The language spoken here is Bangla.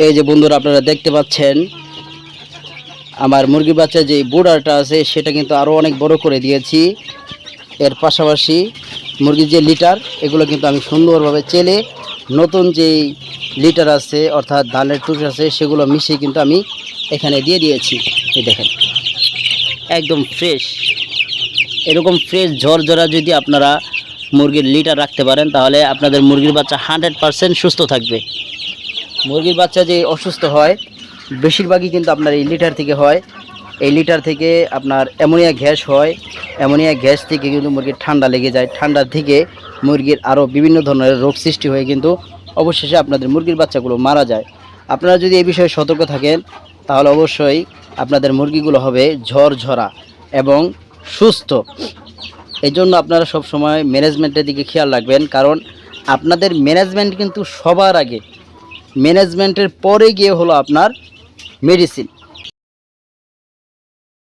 এই যে বন্ধুরা আপনারা দেখতে পাচ্ছেন আমার মুরগির বাচ্চা যে বুড়াটা আছে সেটা কিন্তু আরও অনেক বড় করে দিয়েছি। এর পাশাপাশি মুরগির যে লিটার এগুলো কিন্তু আমি সুন্দরভাবে চেলে নতুন যেই লিটার আছে অর্থাৎ ধানের টুস আছে সেগুলো মিশিয়ে কিন্তু আমি এখানে দিয়ে দিয়েছি। এই দেখেন একদম ফ্রেশ, এরকম ফ্রেশ ঝরঝরা যদি আপনারা মুরগির লিটার রাখতে পারেন তাহলে আপনাদের মুরগির বাচ্চা 100% সুস্থ থাকবে। মুরগির বাচ্চা যে অসুস্থ হয় বেশিরভাগই কিন্তু আপনার এই লিটার থেকে হয়। এই লিটার থেকে আপনার অ্যামোনিয়া গ্যাস হয়, অ্যামোনিয়া গ্যাস থেকে কিন্তু মুরগির ঠান্ডা লেগে যায়, ঠান্ডা থেকে মুরগির আরও বিভিন্ন ধরনের রোগ সৃষ্টি হয়ে কিন্তু অবশেষে আপনাদের মুরগির বাচ্চাগুলো মারা যায়। আপনারা যদি এই বিষয়ে সতর্ক থাকেন তাহলে অবশ্যই আপনাদের মুরগিগুলো হবে ঝরঝরা এবং সুস্থ। এই জন্য আপনারা সবসময় ম্যানেজমেন্টের দিকে খেয়াল রাখবেন, কারণ আপনাদের ম্যানেজমেন্ট কিন্তু সবার আগে, ম্যানেজমেন্টের পরে গিয়ে হলো আপনার মেডিসিন।